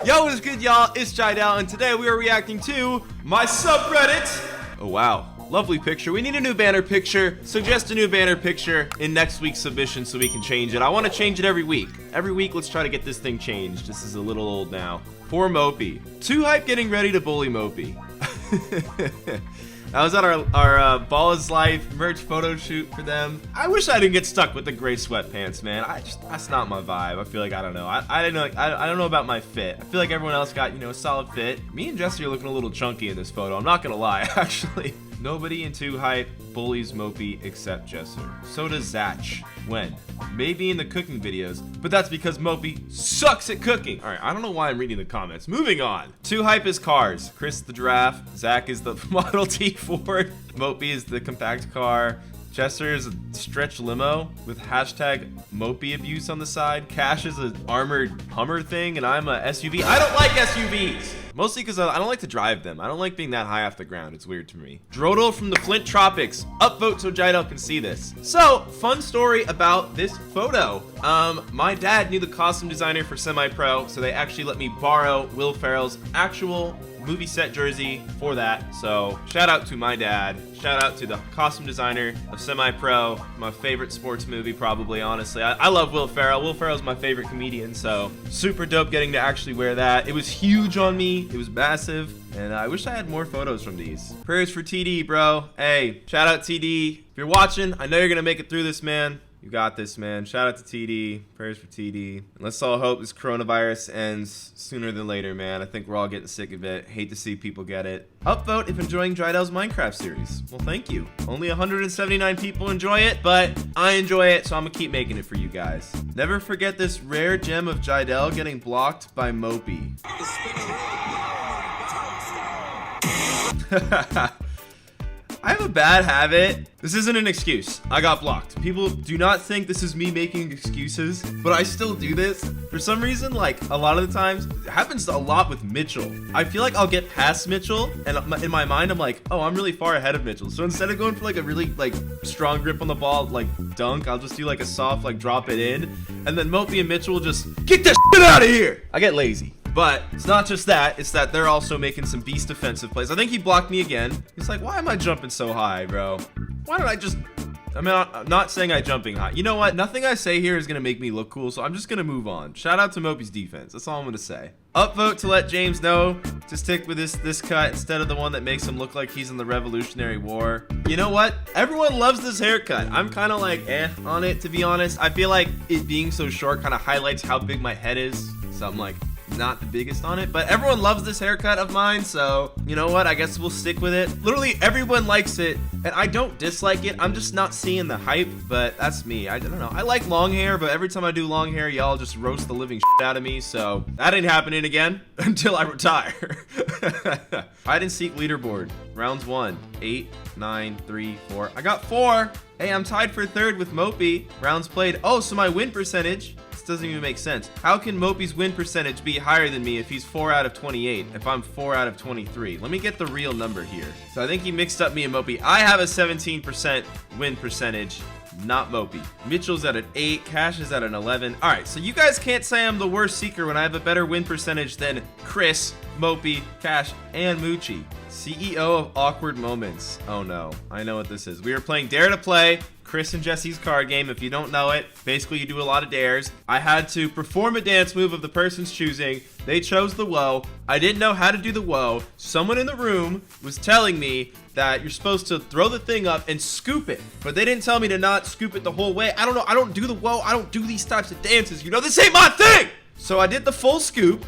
Yo, what is good, y'all? It's Jydell, and today we are reacting to my subreddit. Oh, wow. Lovely picture. We need a new banner picture. Suggest a new banner picture in next week's submission so we can change it. I want to change it every week. Every week, let's try to get this thing changed. This is a little old now. Poor Mopey. Too hype getting ready to bully Mopey. I was at our Ball is Life merch photo shoot for them. I wish I didn't get stuck with the gray sweatpants, man. That's not my vibe. I feel like, I don't know. I don't know about my fit. I feel like everyone else got, a solid fit. Me and Jesse are looking a little chunky in this photo. I'm not gonna lie, actually. Nobody in Too Hype bullies Mopey except Jesser. So does Zach. When? Maybe in the cooking videos, but that's because Mopey sucks at cooking. All right, I don't know why I'm reading the comments. Moving on. Too Hype is cars. Chris the giraffe. Zach is the Model T Ford. Mopey is the compact car. Jesser is a stretch limo with hashtag Mopey abuse on the side. Cash is an armored Hummer thing, and I'm a SUV. I don't like SUVs. Mostly because I don't like to drive them. I don't like being that high off the ground. It's weird to me. Drodel from the Flint Tropics. Upvote so Jydell can see this. So, fun story about this photo. My dad knew the costume designer for Semi-Pro, so they actually let me borrow Will Ferrell's actual movie set jersey for that. So, shout out to my dad. Shout out to the costume designer of Semi-Pro, my favorite sports movie probably, honestly. I love Will Ferrell. Will Ferrell's my favorite comedian, so super dope getting to actually wear that. It was huge on me. It was massive, and I wish I had more photos from these. Prayers for TD, bro. Hey, shout out TD. If you're watching, I know you're gonna make it through this, man. You got this, man. Shout out to TD. Prayers for TD. And let's all hope this coronavirus ends sooner than later, man. I think we're all getting sick of it. Hate to see people get it. Upvote if enjoying Jydell's Minecraft series. Well, thank you. Only 179 people enjoy it, but I enjoy it, so I'm gonna keep making it for you guys. Never forget this rare gem of Jydell getting blocked by Mopey. I have a bad habit. This isn't an excuse. I got blocked. People do not think this is me making excuses, but I still do this. For some reason, like a lot of the times, it happens a lot with Mitchell. I feel like I'll get past Mitchell, and in my mind, I'm like, oh, I'm really far ahead of Mitchell. So instead of going for like a really strong grip on the ball, like dunk, I'll just do like a soft, drop it in. And then Mopey and Mitchell will just get that shit out of here. I get lazy. But it's not just that, it's that they're also making some beast defensive plays. I think he blocked me again. He's like, why am I jumping so high, bro? Why don't I just... I'm not saying I'm jumping high. You know what? Nothing I say here is going to make me look cool, so I'm just going to move on. Shout out to Mopey's defense. That's all I'm going to say. Upvote to let James know to stick with this cut instead of the one that makes him look like he's in the Revolutionary War. You know what? Everyone loves this haircut. I'm kind of like on it, to be honest. I feel like it being so short kind of highlights how big my head is. So I'm like... not the biggest on it, but everyone loves this haircut of mine, so you know what, I guess we'll stick with it. Literally everyone likes it, and I don't dislike it. I'm just not seeing the hype, but that's me. I don't know. I like long hair, but every time I do long hair, y'all just roast the living shit out of me, so that ain't happening again until I retire. Hide and seek leaderboard. Rounds 1, 8, 9, 3, 4. I got 4. Hey, I'm tied for third with Mopey. Rounds played. Oh, so my win percentage. Doesn't even make sense. How can Mopey's win percentage be higher than me if he's 4 out of 28, if I'm 4 out of 23? Let me get the real number here. So I think he mixed up me and Mopey. I have a 17% win percentage, not Mopey. Mitchell's at an 8, Cash is at an 11. All right, so you guys can't say I'm the worst seeker when I have a better win percentage than Chris, Mopey, Cash, and Moochie. CEO of Awkward Moments. Oh no, I know what this is. We are playing Dare to Play, Chris and Jesse's card game. If you don't know it, basically you do a lot of dares. I had to perform a dance move of the person's choosing. They chose the whoa. I didn't know how to do the whoa. Someone in the room was telling me that you're supposed to throw the thing up and scoop it, but they didn't tell me to not scoop it the whole way. I don't know. I don't do the whoa. I don't do these types of dances. You know, this ain't my thing. So I did the full scoop.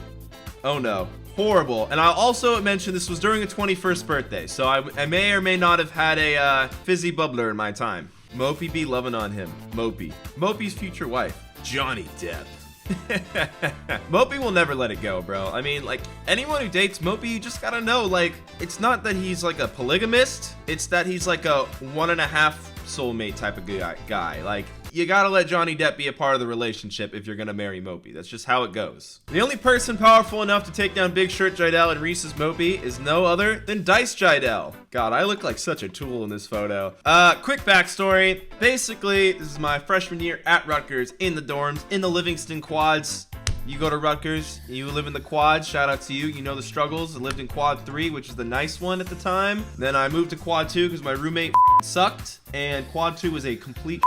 Oh no. Horrible. And I'll also mention this was during a 21st birthday, so I may or may not have had a fizzy bubbler in my time. Mopey be loving on him. Mopey. Mopey's future wife. Johnny Depp. Mopey will never let it go, bro. I mean, like, anyone who dates Mopey, you just gotta know, like, it's not that he's like a polygamist, it's that he's like a 1.5 soulmate type of guy. Like, you gotta let Johnny Depp be a part of the relationship if you're gonna marry Mopey. That's just how it goes. The only person powerful enough to take down Big Shirt Jydell and Reese's Mopey is no other than Dice Jydell. God, I look like such a tool in this photo. Quick backstory. Basically, this is my freshman year at Rutgers in the dorms, in the Livingston Quads. You go to Rutgers, you live in the quad, shout out to you. You know the struggles. I lived in quad 3, which is the nice one at the time. Then I moved to quad 2 because my roommate sucked, and quad 2 was a complete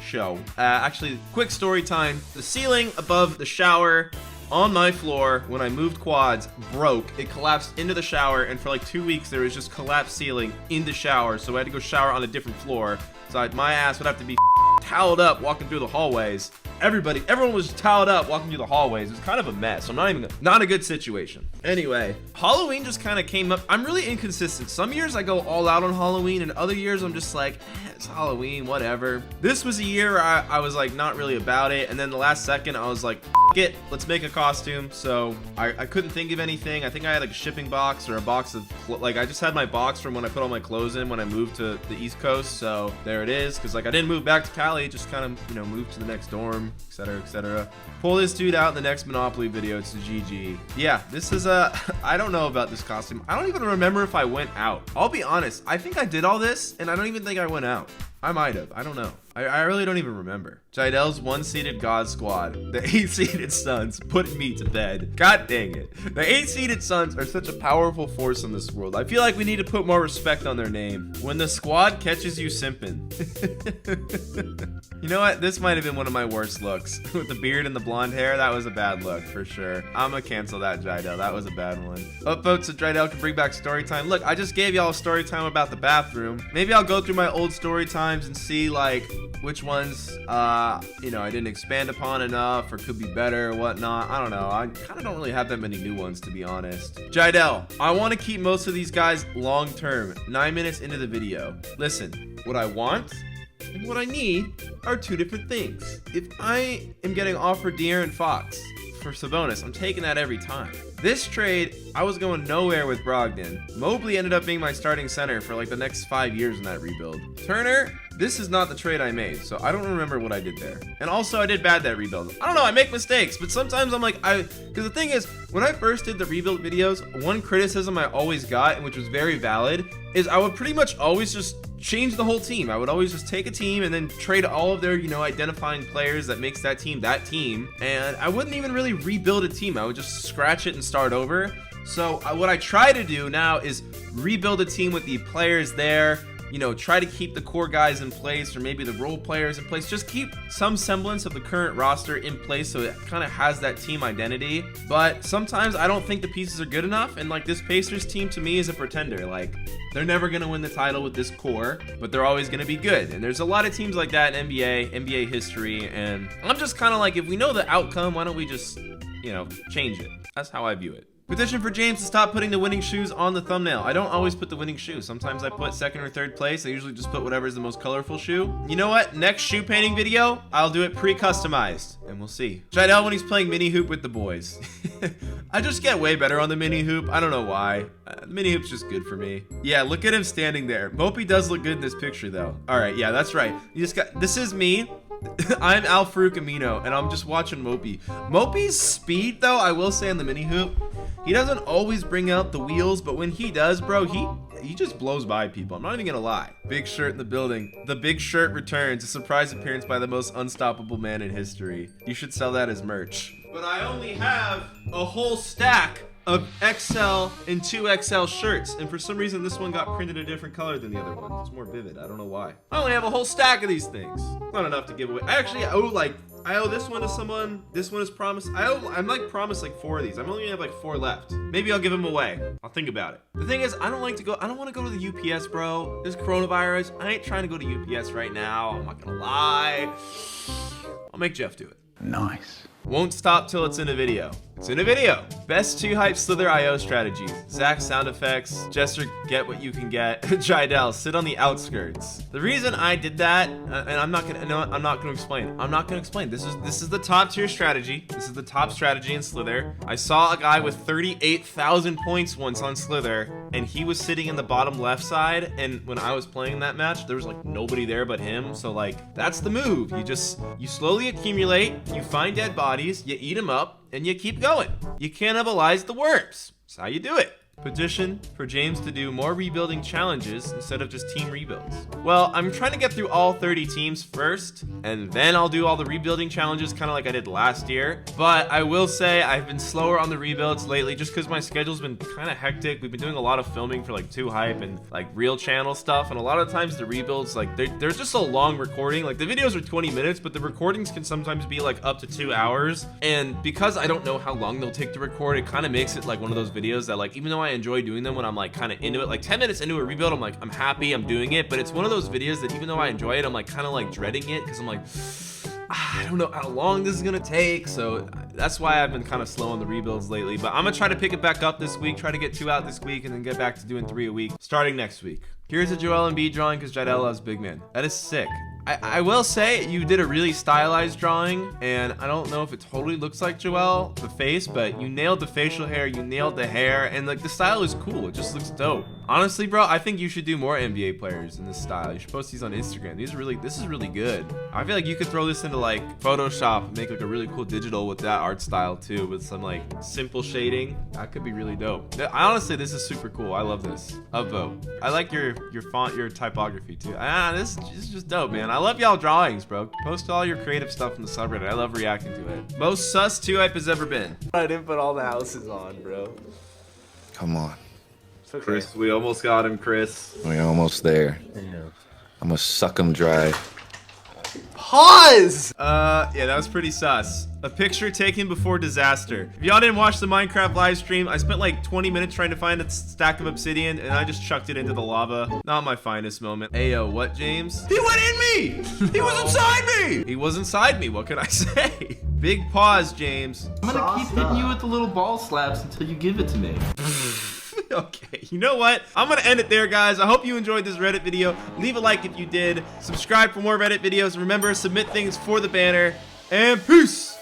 show. Actually, quick story time. The ceiling above the shower on my floor when I moved quads broke. It collapsed into the shower, and for like 2 weeks there was just collapsed ceiling in the shower, so I had to go shower on a different floor. So my ass would have to be toweled up walking through the hallways. Everyone was toweled up walking through the hallways. It was kind of a mess. So not a good situation. Anyway, Halloween just kind of came up. I'm really inconsistent. Some years I go all out on Halloween, and other years I'm just like, it's Halloween, whatever. This was a year I was like not really about it, and then the last second I was like, it, let's make a costume. So I couldn't think of anything. I think I had like a shipping box or a box of like, I just had my box from when I put all my clothes in when I moved to the East Coast. So there it is, because like I didn't move back to Cali, just kind of, you know, moved to the next dorm, etc., etc. Pull this dude out in the next Monopoly video. It's a GG. Yeah, this is I don't know about this costume. I don't even remember if I went out. I'll be honest, I think I did all this and I don't even think I went out. I might have. I don't know. I really don't even remember. Jaidel's 1-seeded God Squad. The 8-seeded Suns put me to bed. God dang it. The 8-seeded Suns are such a powerful force in this world. I feel like we need to put more respect on their name. When the squad catches you simping. You know what? This might have been one of my worst looks. With the beard and the blonde hair, that was a bad look for sure. I'm gonna cancel that, Jaidel. That was a bad one. Upvotes so Jaidel can bring back story time. Look, I just gave y'all a story time about the bathroom. Maybe I'll go through my old story times and see like which ones you know, I didn't expand upon enough or could be better or whatnot. I don't know. I kind of don't really have that many new ones, to be honest. Jaidel, I want to keep most of these guys long term. 9 minutes into the video. Listen, what I want and what I need are two different things. If I am getting offered De'Aaron Fox for Sabonis, I'm taking that every time. This trade, I was going nowhere with Brogdon. Mobley ended up being my starting center for like the next 5 years in that rebuild. Turner, this is not the trade I made, so I don't remember what I did there. And also, I did bad that rebuild. I don't know, I make mistakes, but sometimes I'm like, because the thing is, when I first did the rebuild videos, one criticism I always got, and which was very valid, is I would pretty much always just change the whole team. I would always just take a team and then trade all of their, you know, identifying players that makes that team, and I wouldn't even really rebuild a team. I would just scratch it and start over. So what I try to do now is rebuild a team with the players there, you know, try to keep the core guys in place or maybe the role players in place. Just keep some semblance of the current roster in place so it kind of has that team identity. But sometimes I don't think the pieces are good enough, and like this Pacers team to me is a pretender. Like, they're never going to win the title with this core, but they're always going to be good. And there's a lot of teams like that in NBA history, and I'm just kind of like, if we know the outcome, why don't we just, you know, change it? That's how I view it. Petition for James to stop putting the winning shoes on the thumbnail. I don't always put the winning shoe. Sometimes I put second or third place. I usually just put whatever's the most colorful shoe. You know what? Next shoe painting video, I'll do it pre-customized, and we'll see. Jaidel when he's playing mini hoop with the boys. I just get way better on the mini hoop. I don't know why. The mini hoop's just good for me. Yeah, look at him standing there. Mopey does look good in this picture though. All right, yeah, that's right. You just got, this is me. I'm Al-Farouq Amino, and I'm just watching Mopey. Mopey's speed, though, I will say on the mini hoop, he doesn't always bring out the wheels, but when he does, bro, he just blows by people. I'm not even gonna lie. Big Shirt in the building. The Big Shirt returns. A surprise appearance by the most unstoppable man in history. You should sell that as merch. But I only have a whole stack of XL and 2XL shirts, and for some reason this one got printed a different color than the other one. It's more vivid. I don't know why. I only have a whole stack of these things. Not enough to give away. I owe this one to someone. This one is promised. I'm like promised like 4 of these. I'm only gonna have like 4 left. Maybe I'll give them away. I'll think about it. The thing is, I don't want to go to the UPS, bro. This coronavirus, I ain't trying to go to UPS right now. I'm not gonna lie. I'll make Jeff do it. Nice. Won't stop till it's in a video. It's in a video. Best 2 hype Slither IO strategies. Zach sound effects. Jester get what you can get. Jaidel sit on the outskirts. The reason I did that, and I'm not gonna explain. I'm not gonna explain. This is the top tier strategy. This is the top strategy in Slither. I saw a guy with 38,000 points once on Slither, and he was sitting in the bottom left side. And when I was playing that match, there was like nobody there but him. So like that's the move. You slowly accumulate. You find dead bodies. You eat them up. And you keep going. You cannibalize the worms. That's how you do it. Petition for James to do more rebuilding challenges instead of just team rebuilds. Well, I'm trying to get through all 30 teams first, and then I'll do all the rebuilding challenges, kind of like I did last year. But I will say I've been slower on the rebuilds lately just because my schedule's been kind of hectic. We've been doing a lot of filming for like 2Hype and like real channel stuff, and a lot of times the rebuilds, like they're just a long recording. Like the videos are 20 minutes, but the recordings can sometimes be like up to 2 hours. And because I don't know how long they'll take to record, it kind of makes it like one of those videos that, like, even though I enjoy doing them when I'm like kind of into it, like 10 minutes into a rebuild, I'm like, I'm happy, I'm doing it. But it's one of those videos that even though I enjoy it, I'm like kind of like dreading it because I'm like, I don't know how long this is gonna take. So that's why I've been kind of slow on the rebuilds lately. But I'm gonna try to pick it back up this week, try to get 2 out this week, and then get back to doing 3 a week starting next week. Here's a Joel Embiid drawing because Jadel loves big man. That is sick. I will say you did a really stylized drawing, and I don't know if it totally looks like Joel, the face, but you nailed the facial hair, you nailed the hair, and like the style is cool. It just looks dope. Honestly, bro, I think you should do more NBA players in this style. You should post these on Instagram. This is really good. I feel like you could throw this into like Photoshop and make like a really cool digital with that art style too, with some like simple shading. That could be really dope. Honestly, this is super cool. I love this. Upvote. I like your font, your typography too. This is just dope, man. I love y'all drawings, bro. Post all your creative stuff in the subreddit. I love reacting to it. Most sus 2Hype has ever been. I didn't put all the houses on, bro. Come on. Okay. Chris, we almost got him, Chris. We're almost there. Yeah. I'm gonna suck him dry. Pause! Yeah, that was pretty sus. A picture taken before disaster. If y'all didn't watch the Minecraft live stream, I spent like 20 minutes trying to find a stack of obsidian, and I just chucked it into the lava. Not my finest moment. Ayo, what, James? He went in me! He was inside me! He was inside me, what can I say? Big pause, James. I'm gonna keep hitting you with the little ball slaps until you give it to me. Okay, you know what? I'm gonna end it there, guys. I hope you enjoyed this Reddit video. Leave a like if you did. Subscribe for more Reddit videos. Remember, submit things for the banner. And peace!